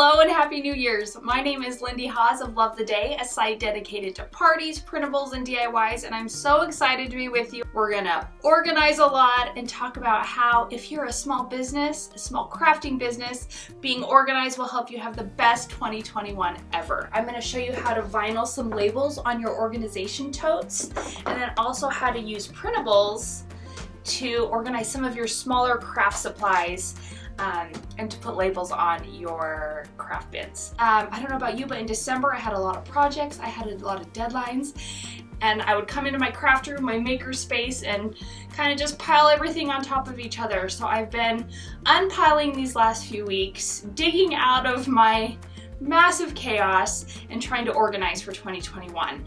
Hello and Happy New Year's! My name is Lindi of Love the Day, a site dedicated to parties, printables, and DIYs, and I'm so excited to be with you. We're gonna organize a lot and talk about how if you're a small business, a small crafting business, being organized will help you have the best 2021 ever. I'm gonna show you how to vinyl some labels on your organization totes, and then also how to use printables to organize some of your smaller craft supplies and to put labels on your craft bins. I don't know about you, but in December I had a lot of projects, I had a lot of deadlines, and I would come into my craft room, my maker space, and kind of just pile everything on top of each other. So I've been unpiling these last few weeks, digging out of my massive chaos and trying to organize for 2021.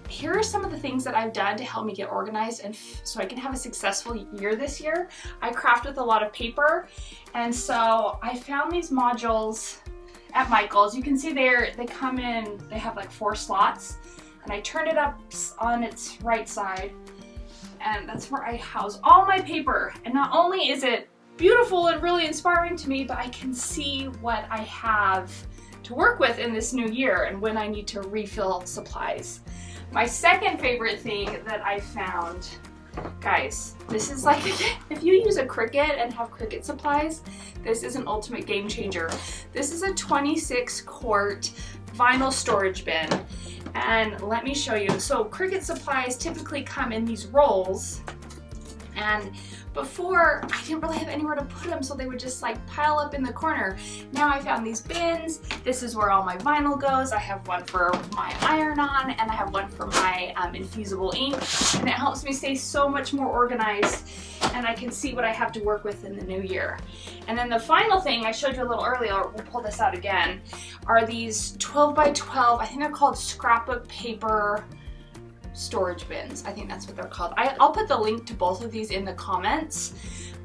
Here are some of the things that I've done to help me get organized and so I can have a successful year this year. I craft with a lot of paper, and so I found these modules at Michael's. You can see they come in, they have like 4 slots, and I turn it up on its right side, and that's where I house all my paper. And not only is it beautiful and really inspiring to me, but I can see what I have to work with in this new year and when I need to refill supplies. My second favorite thing that I found, guys, this is like, if you use a Cricut and have Cricut supplies, this is an ultimate game changer. This is a 26 quart vinyl storage bin, and let me show you. So Cricut supplies typically come in these rolls, and before I didn't really have anywhere to put them, so they would just like pile up in the corner. Now I found these bins. This is where all my vinyl goes. I have one for my iron-on, and I have one for my infusible ink, and it helps me stay so much more organized, and I can see what I have to work with in the new year. And then the final thing I showed you a little earlier, we'll pull this out again, are these 12 by 12, I think they're called scrapbook paper storage bins. I think that's what they're called. I'll put the link to both of these in the comments.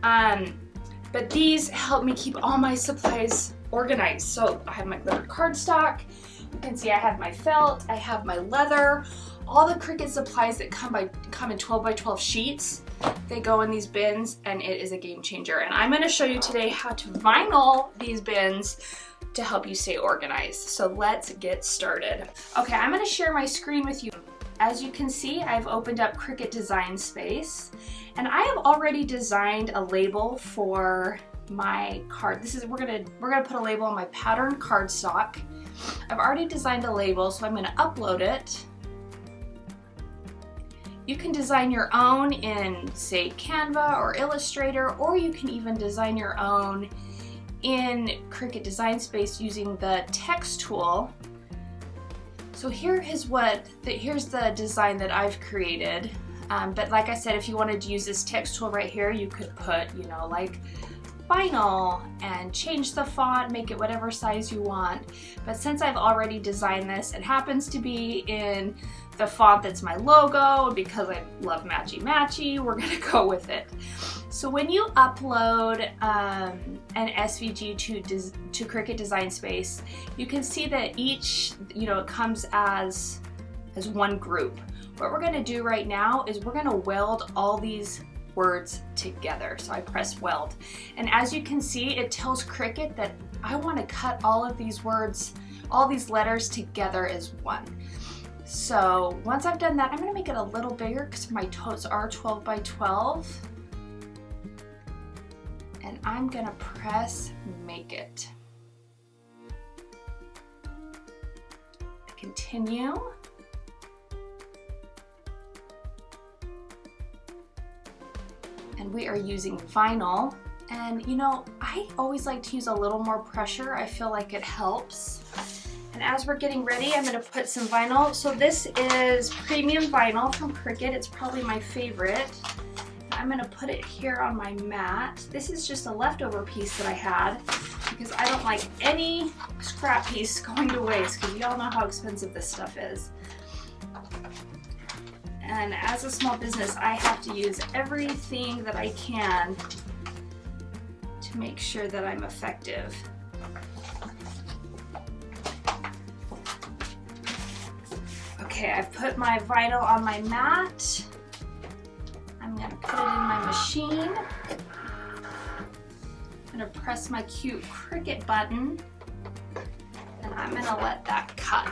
But these help me keep all my supplies organized. So I have my glitter cardstock. You can see I have my felt, I have my leather, all the Cricut supplies that come in 12 by 12 sheets. They go in these bins, and it is a game changer. And I'm going to show you today how to vinyl these bins to help you stay organized. So let's get started. Okay, I'm going to share my screen with you. As you can see, I've opened up Cricut Design Space, and I have already designed a label for my card. We're gonna put a label on my pattern cardstock. I've already designed a label, so I'm gonna upload it. You can design your own in, say, Canva or Illustrator, or you can even design your own in Cricut Design Space using the text tool. So here's the design that I've created. But like I said, if you wanted to use this text tool right here, you could put, you know, like vinyl and change the font, make it whatever size you want. But since I've already designed this, it happens to be in the font that's my logo, and because I love matchy-matchy, we're gonna go with it. So when you upload an SVG to Cricut Design Space, you can see that each, you know, it comes as one group. What we're gonna do right now is we're gonna weld all these words together. So I press weld. And as you can see, it tells Cricut that I wanna cut all of these words, all these letters together as one. So once I've done that, I'm gonna make it a little bigger because my totes are 12 by 12. And I'm gonna press make it. Continue. And we are using vinyl. And you know, I always like to use a little more pressure. I feel like it helps. And as we're getting ready, I'm gonna put some vinyl. So this is premium vinyl from Cricut. It's probably my favorite. I'm gonna put it here on my mat. This is just a leftover piece that I had because I don't like any scrap piece going to waste, because y'all know how expensive this stuff is. And as a small business, I have to use everything that I can to make sure that I'm effective. Okay, I've put my vinyl on my mat. I'm gonna put it in my machine. I'm gonna press my cute Cricut button. I'm gonna let that cut.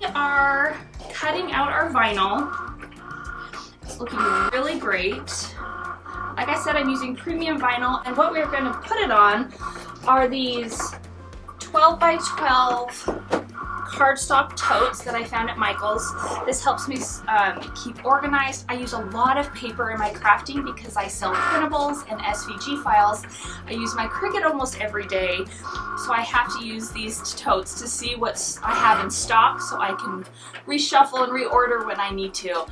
We are cutting out our vinyl. It's looking really great. Like I said, I'm using premium vinyl, and what we're gonna put it on are these 12 by 12 cardstock totes that I found at Michael's. This helps me keep organized. I use a lot of paper in my crafting because I sell printables and SVG files. I use my Cricut almost every day, so I have to use these totes to see what I have in stock so I can reshuffle and reorder when I need to.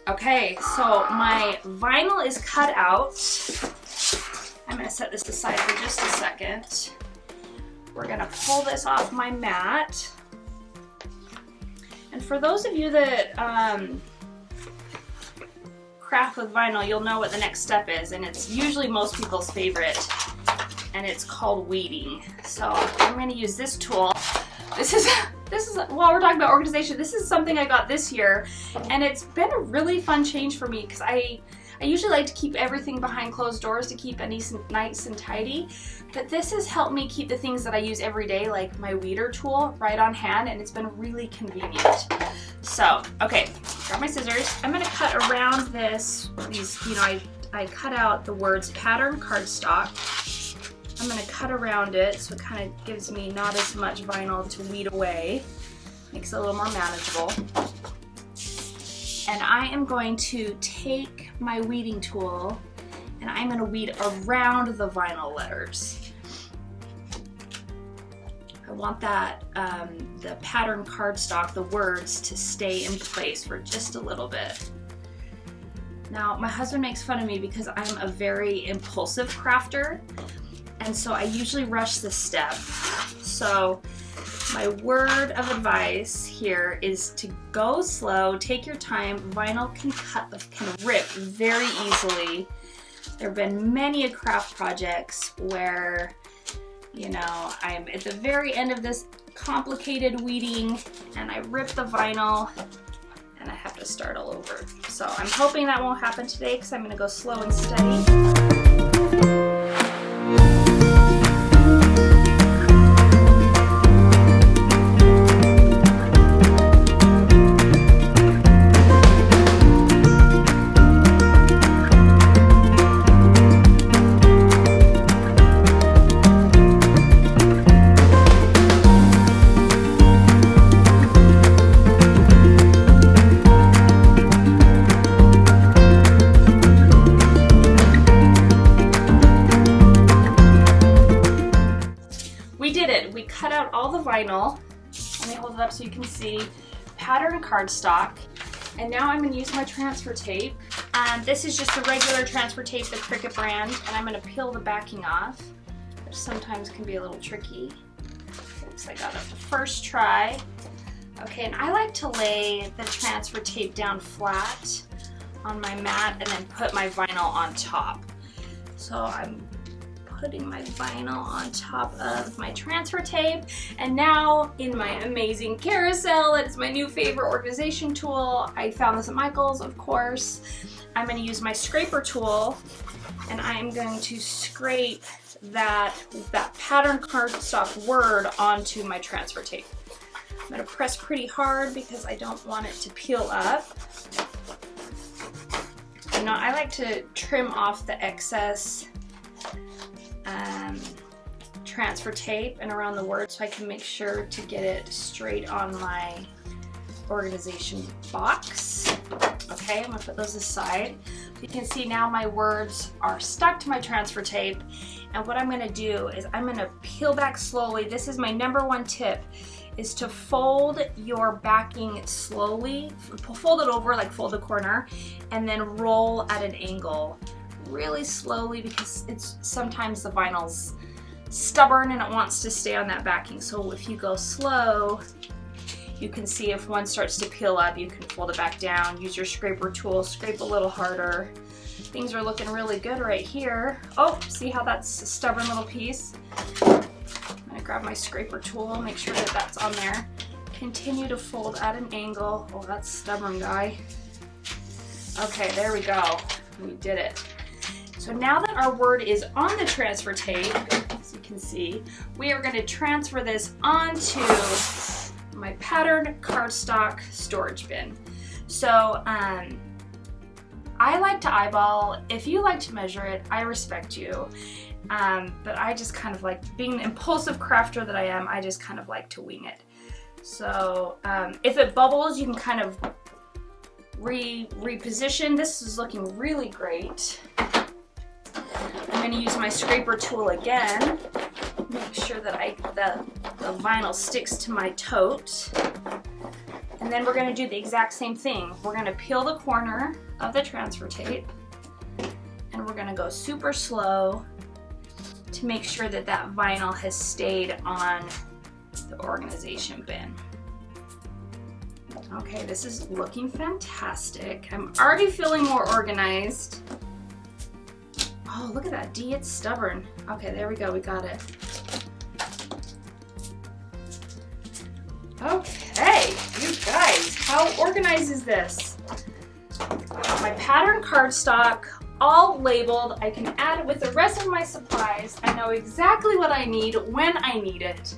Okay, so my vinyl is cut out. I'm going to set this aside for just a second. We're going to pull this off my mat. And for those of you that craft with vinyl, you'll know what the next step is, and it's usually most people's favorite, and it's called weeding. So I'm going to use this tool. This is while we're talking about organization, this is something I got this year, and it's been a really fun change for me because I usually like to keep everything behind closed doors to keep it nice and tidy, but this has helped me keep the things that I use every day, like my weeder tool, right on hand, and it's been really convenient. So, okay, grab my scissors. I'm gonna cut around these, you know, I cut out the words pattern cardstock. I'm gonna cut around it so it kind of gives me not as much vinyl to weed away. Makes it a little more manageable. And I am going to take my weeding tool and I'm going to weed around the vinyl letters. I want that, the pattern cardstock, the words, to stay in place for just a little bit. Now, my husband makes fun of me because I'm a very impulsive crafter, and so I usually rush this step. So my word of advice here is to go slow, take your time. Vinyl can rip very easily. There have been many craft projects where, you know, I'm at the very end of this complicated weeding and I rip the vinyl and I have to start all over. So I'm hoping that won't happen today because I'm going to go slow and steady. We cut out all the vinyl. Let me hold it up so you can see. Pattern cardstock. And now I'm going to use my transfer tape. This is just the regular transfer tape, the Cricut brand, and I'm going to peel the backing off, which sometimes can be a little tricky. Oops, I got it the first try. Okay, and I like to lay the transfer tape down flat on my mat and then put my vinyl on top. So I'm putting my vinyl on top of my transfer tape, and now in my amazing carousel, it's my new favorite organization tool. I found this at Michael's, of course. I'm going to use my scraper tool, and I'm going to scrape that pattern cardstock word onto my transfer tape. I'm going to press pretty hard because I don't want it to peel up. You know, I like to trim off the excess transfer tape and around the word so I can make sure to get it straight on my organization box. Okay, I'm gonna put those aside. You can see now my words are stuck to my transfer tape, and what I'm gonna do is I'm gonna peel back slowly. This is my #1 tip, is to fold your backing slowly. Fold it over, like fold the corner, and then roll at an angle really slowly, because it's sometimes the vinyl's stubborn and it wants to stay on that backing. So if you go slow, you can see if one starts to peel up, you can fold it back down. Use your scraper tool, scrape a little harder. Things are looking really good right here. Oh, see how that's a stubborn little piece? I'm gonna grab my scraper tool, make sure that that's on there. Continue to fold at an angle. Oh, that's stubborn, guy. Okay, there we go. We did it. So now that our word is on the transfer tape, as you can see, we are going to transfer this onto my pattern cardstock storage bin. So I like to eyeball. If you like to measure it, I respect you. But I just kind of like, being the impulsive crafter that I am, I just kind of like to wing it. So if it bubbles, you can kind of reposition. This is looking really great. I'm going to use my scraper tool again. Make sure that the vinyl sticks to my tote. And then we're going to do the exact same thing. We're going to peel the corner of the transfer tape, and we're going to go super slow to make sure that that vinyl has stayed on the organization bin. Okay, this is looking fantastic. I'm already feeling more organized. Oh, look at that D, it's stubborn. Okay, there we go, we got it. Okay, you guys, how organized is this? My pattern cardstock, all labeled. I can add it with the rest of my supplies. I know exactly what I need when I need it.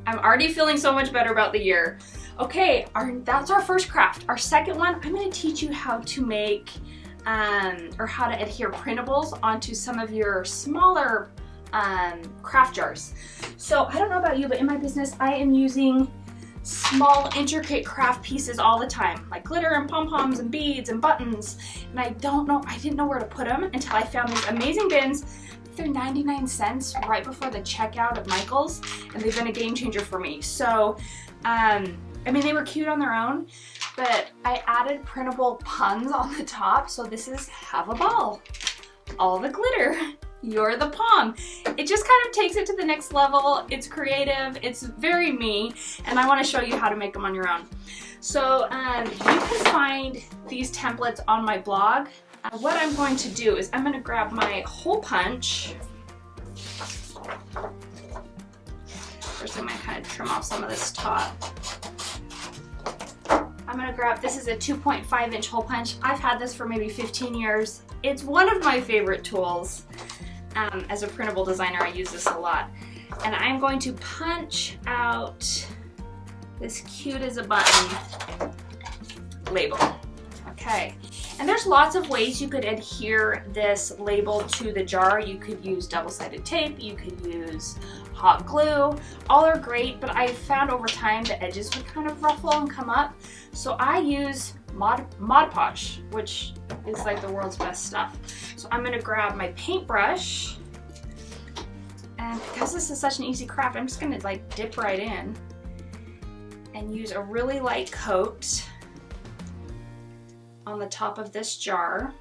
I'm already feeling so much better about the year. Okay, that's our first craft. Our second one, I'm going to teach you how to make or how to adhere printables onto some of your smaller craft jars. So I don't know about you, but in my business, I am using small intricate craft pieces all the time, like glitter and pom-poms and beads and buttons, and I didn't know where to put them until I found these amazing bins. They're 99 cents right before the checkout of Michael's, and they've been a game changer for me. So I mean, they were cute on their own, but I added printable puns on the top. So this is have a ball, all the glitter, you're the pom. It just kind of takes it to the next level. It's creative, it's very me, and I want to show you how to make them on your own. So you can find these templates on my blog. What I'm going to do is I'm going to grab my hole punch. First I'm going to kind of trim off some of this top. I'm going to grab, this is a 2.5 inch hole punch. I've had this for maybe 15 years. It's one of my favorite tools. As a printable designer, I use this a lot. And I'm going to punch out this cute as a button label. Okay, and there's lots of ways you could adhere this label to the jar. You could use double-sided tape, you could use hot glue, all are great, but I found over time the edges would kind of ruffle and come up. So I use Mod Podge, which is like the world's best stuff. So I'm gonna grab my paintbrush, and because this is such an easy craft, I'm just gonna like dip right in and use a really light coat on the top of this jar.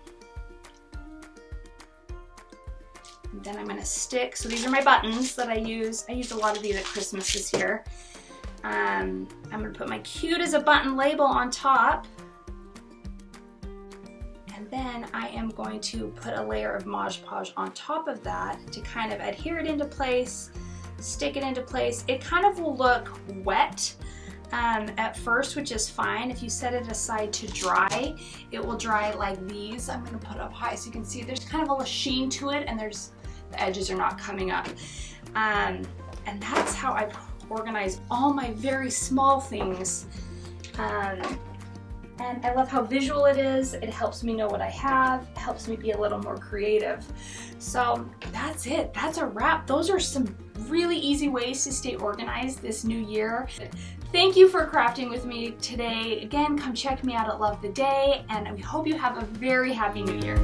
And then I'm gonna stick, so these are my buttons that I use. I used a lot of these at Christmas this year. I'm gonna put my cute as a button label on top. And then I am going to put a layer of Mod Podge on top of that to kind of adhere it into place, stick it into place. It kind of will look wet at first, which is fine. If you set it aside to dry, it will dry like these. I'm going to put it up high so you can see there's kind of a little sheen to it, and the edges are not coming up. And that's how I organize all my very small things. And I love how visual it is. It helps me know what I have. It helps me be a little more creative. So that's it. That's a wrap. Those are some really easy ways to stay organized this new year. Thank you for crafting with me today. Again, come check me out at Love the Day, and we hope you have a very happy new year.